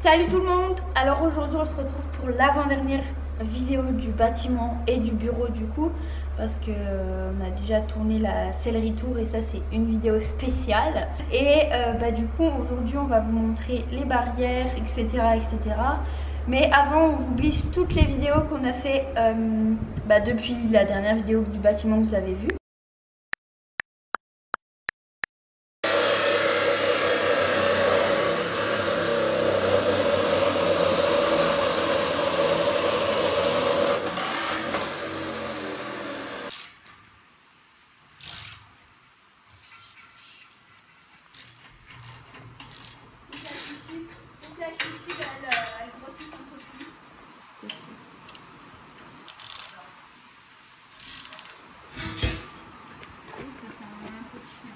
Salut tout le monde. Alors aujourd'hui on se retrouve pour l'avant-dernière vidéo du bâtiment et du bureau du coup, parce que on a déjà tourné la sellerie tour et ça c'est une vidéo spéciale. Et du coup aujourd'hui on va vous montrer les barrières, etc. Mais avant on vous glisse toutes les vidéos qu'on a fait depuis la dernière vidéo du bâtiment que vous avez vue. La chichi, elle grossit un peu plus. C'est fou. Oui, ça fait un peu de chien.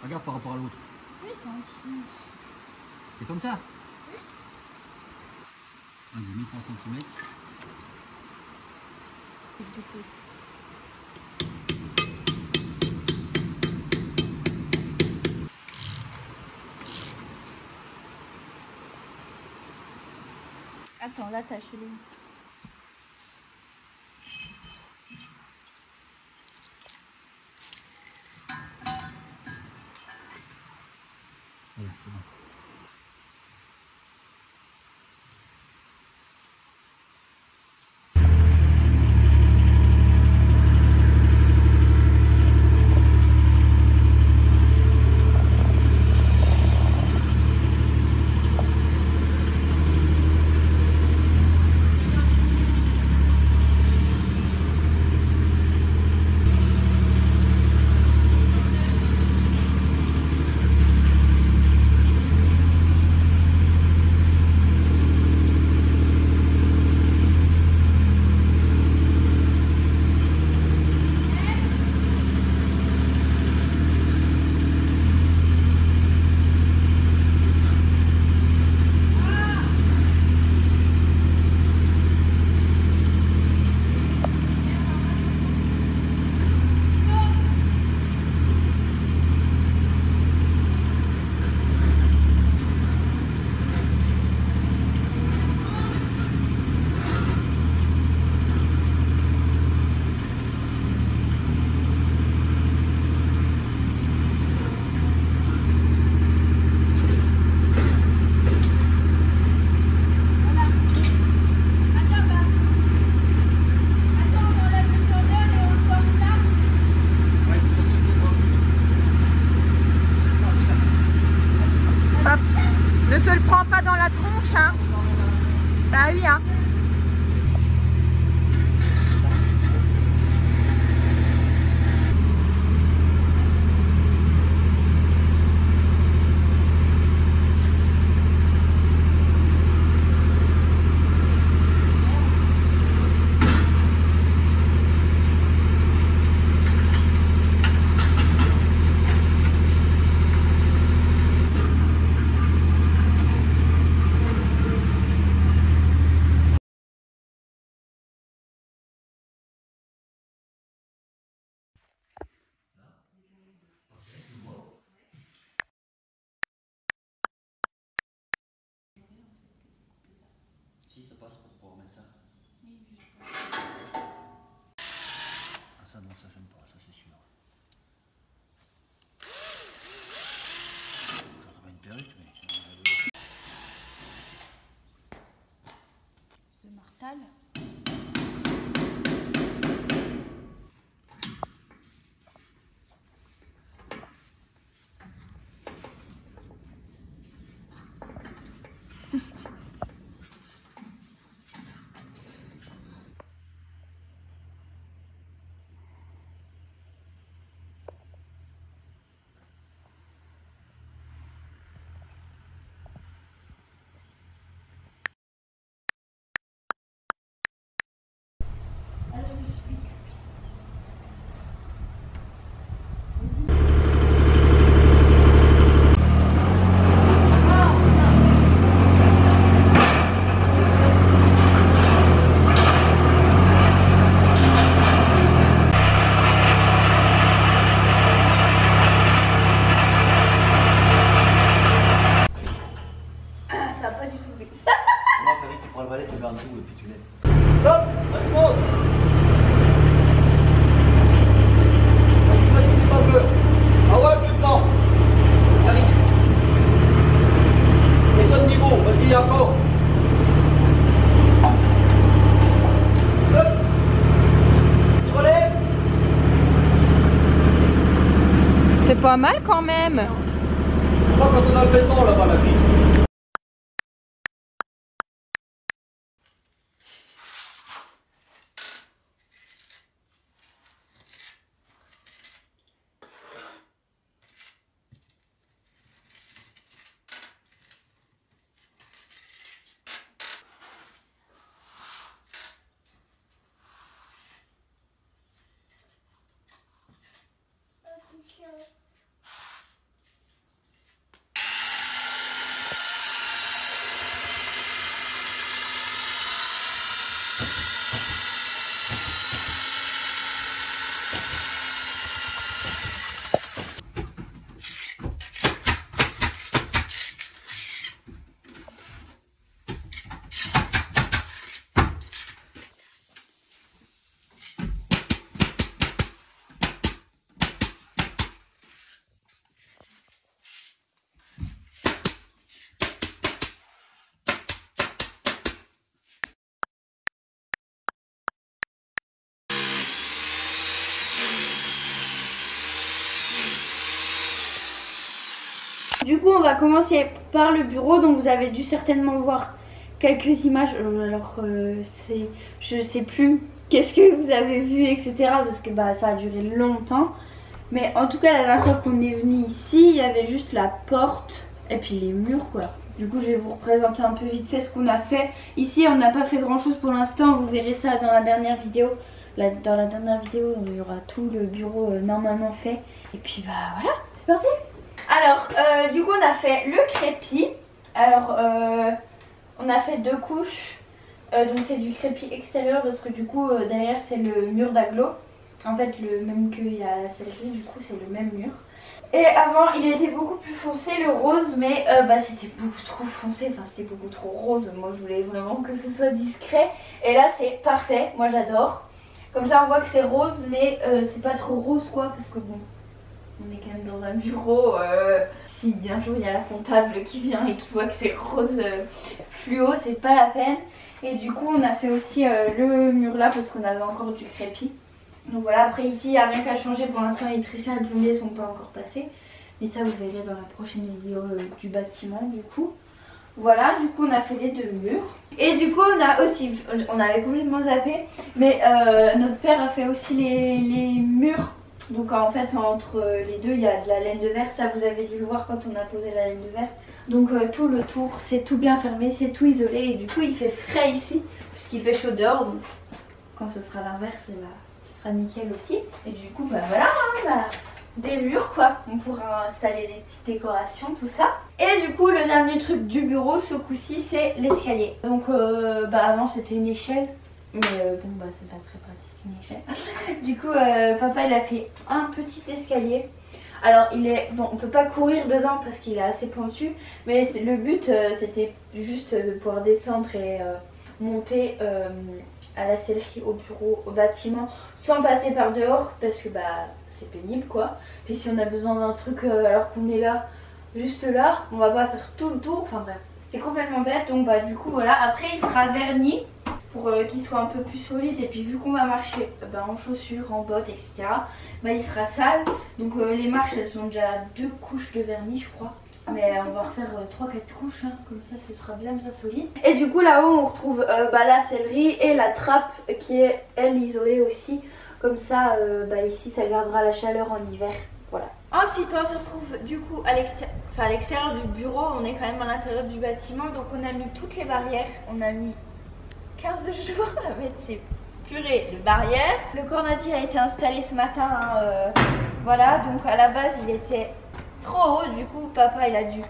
Regarde par rapport à l'autre. Oui, c'est en dessous. C'est comme ça. J'ai mis 3 cm. Et du coup. Attends, là t'as chelou. Voilà, c'est bon. Ne te le prends pas dans la tronche, hein. Bah oui, hein. Si ça passe pour pouvoir mettre ça. Oui, Ah ça non, ça j'aime pas, ça c'est sûr. J'aurais une perruque mais... de Martal. pas mal quand même. Je crois qu'on est dans le béton là-bas la piste. Du coup, on va commencer par le bureau. Donc vous avez dû certainement voir quelques images. Alors je sais plus qu'est-ce que vous avez vu, etc. Parce que bah, ça a duré longtemps. Mais en tout cas, la dernière fois qu'on est venu ici, il y avait juste la porte et puis les murs quoi. Du coup, je vais vous représenter un peu vite fait ce qu'on a fait. Ici, on n'a pas fait grand chose pour l'instant. Vous verrez ça dans la dernière vidéo. Dans la dernière vidéo, il y aura tout le bureau normalement fait. Et puis bah voilà, c'est parti. Alors, du coup, on a fait le crépi. Alors, on a fait 2 couches. Donc, c'est du crépi extérieur parce que du coup, derrière, c'est le mur d'agglo. En fait, le même qu'il y a la sellerie, du coup, c'est le même mur. Et avant, il était beaucoup plus foncé, le rose, mais bah, c'était beaucoup trop foncé. Enfin, c'était beaucoup trop rose. Moi, je voulais vraiment que ce soit discret. Et là, c'est parfait. Moi, j'adore. Comme ça, on voit que c'est rose, mais c'est pas trop rose, quoi, parce que bon... On est quand même dans un bureau, si un jour il y a la comptable qui vient et qui voit que c'est rose fluo, c'est pas la peine. Et du coup on a fait aussi le mur là parce qu'on avait encore du crépi. Donc voilà, après ici il n'y a rien qu'à changer, pour l'instant l'électricien et le plombier sont pas encore passés. Mais ça vous verrez dans la prochaine vidéo du bâtiment du coup. Voilà, du coup on a fait les 2 murs. Et du coup on a aussi, on avait complètement zappé, mais notre père a fait aussi les murs. Donc en fait entre les deux il y a de la laine de verre, ça vous avez dû le voir quand on a posé la laine de verre. Donc tout le tour c'est tout bien fermé, c'est tout isolé et du coup il fait frais ici puisqu'il fait chaud dehors. Donc quand ce sera l'inverse ce sera nickel aussi. Et du coup bah voilà, hein, bah, des murs quoi, on pourra installer des petites décorations tout ça. Et du coup le dernier truc du bureau ce coup-ci c'est l'escalier. Donc bah avant c'était une échelle mais bon bah c'est pas très pratique. Du coup papa il a fait un petit escalier. Alors il est bon, on peut pas courir dedans parce qu'il est assez pointu, mais le but c'était juste de pouvoir descendre et monter à la sellerie, au bureau, au bâtiment sans passer par dehors parce que bah c'est pénible quoi. Puis si on a besoin d'un truc alors qu'on est là, juste là, on va pas faire tout le tour, enfin bref c'est complètement bête. Donc bah du coup voilà, après il sera verni pour qu'il soit un peu plus solide. Et puis vu qu'on va marcher en chaussures, en bottes, etc. Bah, il sera sale. Donc les marches elles sont déjà 2 couches de vernis je crois. Mais on va refaire 3-4 couches, hein. Comme ça ce sera bien solide. Et du coup là-haut on retrouve la sellerie et la trappe qui est elle isolée aussi. Comme ça ici ça gardera la chaleur en hiver. Voilà. Ensuite on se retrouve du coup à l'extérieur du bureau. On est quand même à l'intérieur du bâtiment. Donc on a mis toutes les barrières. On a mis 15 jours à mettre ces purées de barrières. Le cornadi a été installé ce matin, hein, voilà, donc à la base il était trop haut, du coup papa il a dû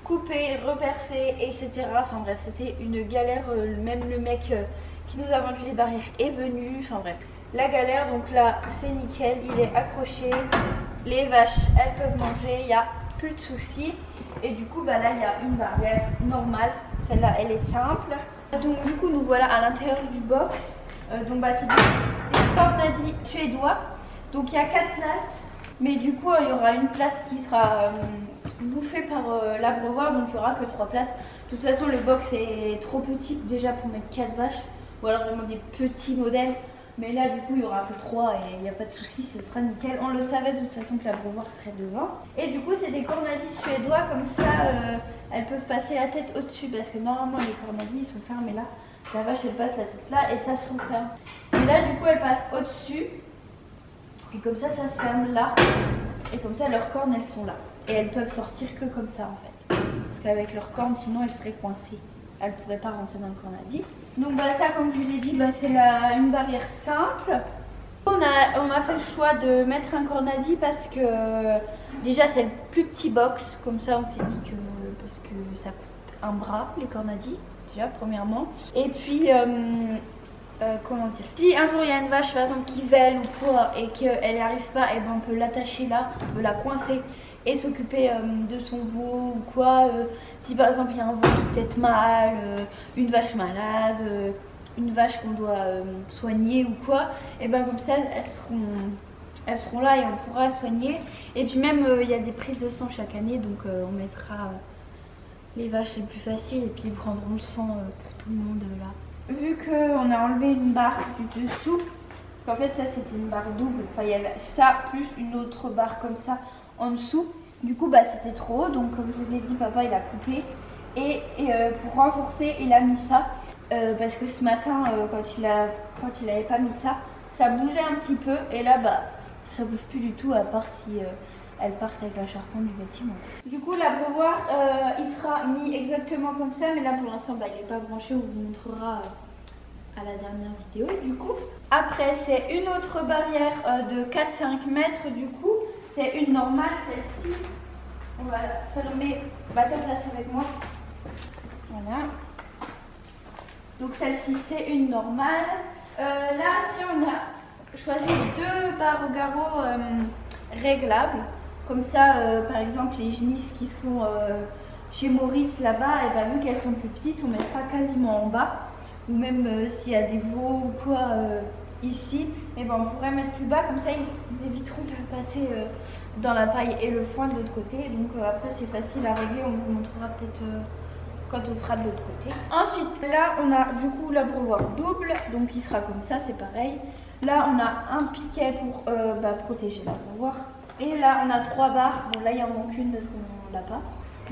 couper, repercer, etc. Enfin bref, c'était une galère, même le mec qui nous a vendu les barrières est venu, enfin bref, la galère. Donc là c'est nickel, il est accroché, les vaches elles peuvent manger, il n'y a plus de soucis. Et du coup là il y a une barrière normale, celle-là elle est simple. Donc du coup nous voilà à l'intérieur du box. Donc c'est des cornadis suédois. Donc il y a 4 places. Mais du coup il y aura une place qui sera bouffée par l'abreuvoir. Donc il n'y aura que 3 places. De toute façon le box est trop petit déjà pour mettre 4 vaches. Ou alors vraiment des petits modèles. Mais là, du coup, il y aura que 3 et il n'y a pas de souci, ce sera nickel. On le savait de toute façon que l'abreuvoir serait devant. Et du coup, c'est des cornadis suédois, comme ça, elles peuvent passer la tête au-dessus. Parce que normalement, les cornadis, ils sont fermés là. La vache, elle passe la tête là et ça se referme. Mais là, du coup, elle passe au-dessus. Et comme ça se ferme là. Et comme ça, leurs cornes, elles sont là. Et elles peuvent sortir que comme ça, en fait. Parce qu'avec leurs cornes, sinon, elles seraient coincées. Elles ne pourraient pas rentrer dans le cornadi. Donc bah, ça, comme je vous ai dit, bah, c'est une barrière simple. On a fait le choix de mettre un cornadi parce que déjà c'est le plus petit box. Comme ça on s'est dit que parce que ça coûte un bras les cornadis, déjà premièrement. Et puis comment dire, si un jour il y a une vache par exemple qui vèle ou quoi et qu'elle n'y arrive pas, et ben on peut l'attacher là, on peut la coincer et s'occuper de son veau ou quoi. Si par exemple il y a un veau qui tète mal, une vache malade, une vache qu'on doit soigner ou quoi, et ben comme ça elles seront là et on pourra soigner. Et puis même il y a des prises de sang chaque année, donc on mettra les vaches les plus faciles et puis ils prendront le sang pour tout le monde là. Vu qu'on a enlevé une barre du dessous, parce qu'en fait ça c'était une barre double, enfin il y avait ça plus une autre barre comme ça en dessous. Du coup bah c'était trop haut, donc comme je vous ai dit, papa il a coupé et pour renforcer il a mis ça parce que ce matin quand il avait pas mis ça bougeait un petit peu et là bah ça bouge plus du tout à part si elle part avec la charpente du bâtiment. Du coup l'abreuvoir il sera mis exactement comme ça, mais là pour l'instant bah, il n'est pas branché, on vous montrera à la dernière vidéo du coup. Après c'est une autre barrière de 4-5 mètres du coup. C'est une normale, celle-ci. On va la fermer. Bah, t'en place avec moi. Voilà. Donc celle-ci, c'est une normale. Là, après, on a choisi 2 barres au garrot réglables. Comme ça, par exemple, les genisses qui sont chez Maurice là-bas, et bah, vu qu'elles sont plus petites, on mettra quasiment en bas. Ou même s'il y a des veaux ou quoi ici, et ben on pourrait mettre plus bas, comme ça ils éviteront de passer dans la paille et le foin de l'autre côté. Donc après c'est facile à régler, on vous montrera peut-être quand on sera de l'autre côté. Ensuite là on a du coup l'abreuvoir double, donc il sera comme ça, c'est pareil. Là on a un piquet pour protéger l'abreuvoir. Et là on a 3 barres, bon là il en manque une parce qu'on l'a pas.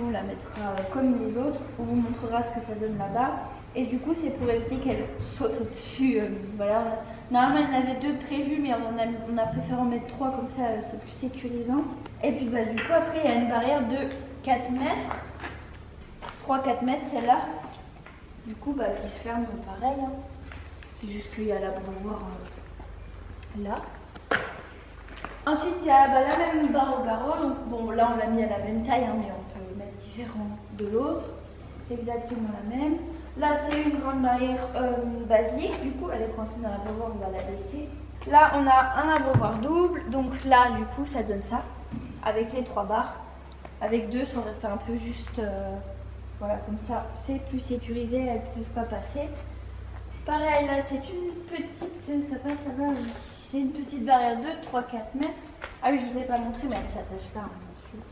On la mettra comme les autres, on vous montrera ce que ça donne là-bas. Et du coup c'est pour éviter qu'elle saute au-dessus, voilà. Normalement il y en avait 2 prévus, mais on a préféré en mettre 3, comme ça c'est plus sécurisant. Et puis bah du coup après il y a une barrière de 4 mètres, 3-4 mètres celle-là. Du coup bah qui se ferme pareil, hein. C'est juste qu'il y a l'abreuvoir là. Ensuite il y a la même barre au garrot, donc bon là on l'a mis à la même taille, hein, mais on peut mettre différent de l'autre. C'est exactement la même. Là c'est une grande barrière basique, du coup elle est coincée dans l'abreuvoir, on va la laisser. Là on a un abreuvoir double, donc là du coup ça donne ça, avec les 3 barres. Avec 2 ça aurait fait un peu juste, voilà comme ça, c'est plus sécurisé, elles ne peuvent pas passer. Pareil là c'est une petite, ça passe là-bas, c'est une petite barrière de 3-4 mètres. Ah oui je vous ai pas montré mais elle s'attache pas, hein, dessus.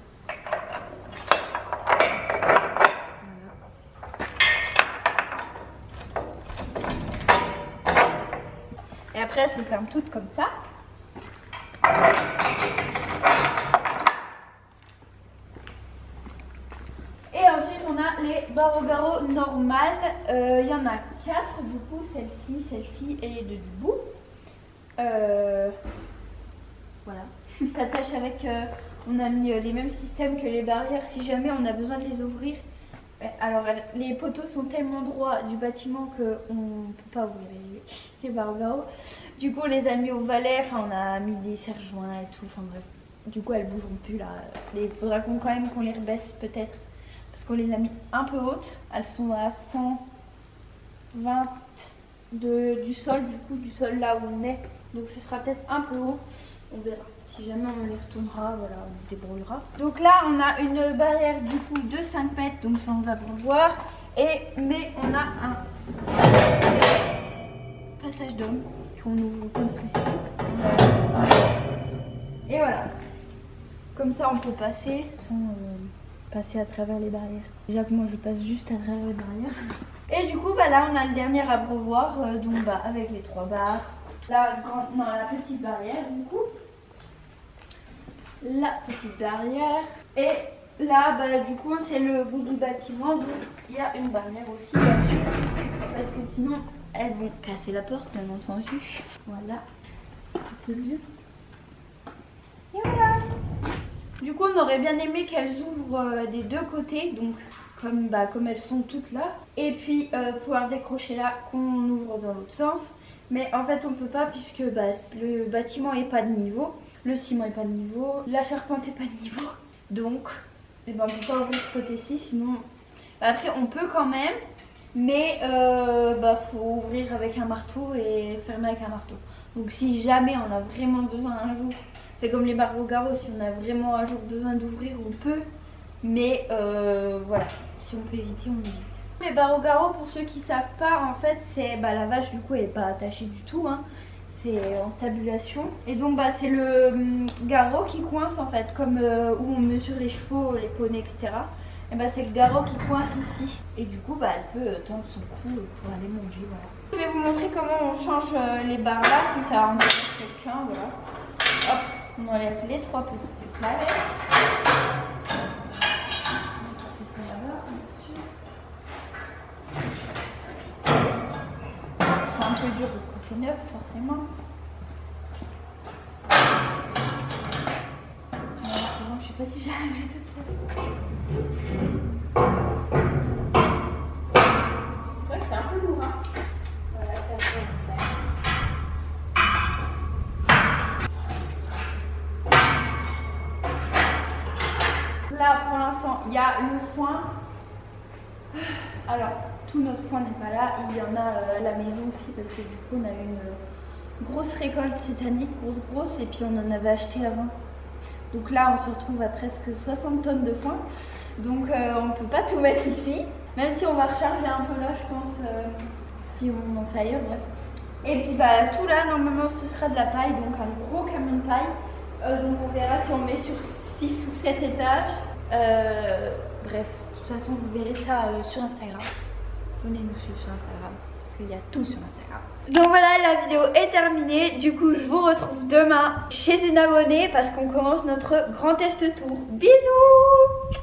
Et après elles se ferment toutes comme ça. Et ensuite on a les barres au garrot normales. Il y en a 4 du coup, celle-ci et les 2 du bout. Voilà. T'attaches avec, on a mis les mêmes systèmes que les barrières si jamais on a besoin de les ouvrir. Alors les poteaux sont tellement droits du bâtiment qu'on ne peut pas ouvrir les barres au garrot. Du coup on les a mis au valet, enfin on a mis des serre-joints et tout, enfin bref. Du coup elles bougeront plus là. Il faudra quand même qu'on les rebaisse peut-être. Parce qu'on les a mis un peu hautes. Elles sont à 120 du sol, du coup du sol là où on est. Donc ce sera peut-être un peu haut. On verra. Si jamais on les retournera, voilà, on débrouillera. Donc là, on a une barrière du coup de 5 mètres, donc sans abreuvoir. Mais on a un passage d'homme qu'on ouvre comme ceci. Et voilà. Comme ça, on peut passer sans passer à travers les barrières. Déjà que moi, je passe juste à travers les barrières. Et du coup, bah là, on a le dernier abreuvoir, donc avec les 3 barres, la petite barrière du coup. La petite barrière. Et là, bah, du coup, c'est le bout du bâtiment. Donc, il y a une barrière aussi là-dessus. Parce que sinon, elles vont casser la porte, bien entendu. Voilà. Un peu mieux. Et voilà. Du coup, on aurait bien aimé qu'elles ouvrent des deux côtés. Donc, comme elles sont toutes là. Et puis, pouvoir décrocher là, qu'on ouvre dans l'autre sens. Mais en fait, on peut pas puisque le bâtiment est pas de niveau. Le ciment est pas de niveau. La charpente est pas de niveau. Donc, on peut pas ouvrir ce côté-ci. Sinon, après, on peut quand même. Mais faut ouvrir avec un marteau et fermer avec un marteau. Donc, si jamais on a vraiment besoin un jour, c'est comme les barres au garrot. Si on a vraiment un jour besoin d'ouvrir, on peut. Mais voilà, si on peut éviter, on évite. Les barres au garrot, pour ceux qui savent pas, en fait, c'est la vache du coup elle est pas attachée du tout, hein. C'est en stabulation. Et donc c'est le garrot qui coince en fait, comme où on mesure les chevaux, les poneys, etc. Et c'est le garrot qui coince ici. Et du coup elle peut tendre son cou pour aller manger. Voilà. Je vais vous montrer comment on change les barres là, si ça intéresse quelqu'un. Voilà. Hop, on enlève les 3 petites plaques. C'est un peu dur parce que c'est neuf forcément. Bon, je sais pas si j'arrive toute seule. C'est vrai que c'est un peu lourd, hein. Voilà, ça fait ça. Là pour l'instant il y a le foin. Alors tout notre foin n'est pas là, il y en a à la maison aussi parce que du coup on a eu une grosse récolte cette année, grosse, et puis on en avait acheté avant. Donc là on se retrouve à presque 60 tonnes de foin, donc on ne peut pas tout mettre ici, même si on va recharger un peu là je pense, si on en fait ailleurs, bref. Et puis tout là normalement ce sera de la paille, donc un gros camion de paille, donc on verra si on met sur 6 ou 7 étages, bref, de toute façon vous verrez ça sur Instagram. Venez nous suivre sur Instagram parce qu'il y a tout sur Instagram. Donc voilà, la vidéo est terminée. Du coup, je vous retrouve demain chez une abonnée parce qu'on commence notre grand test tour. Bisous!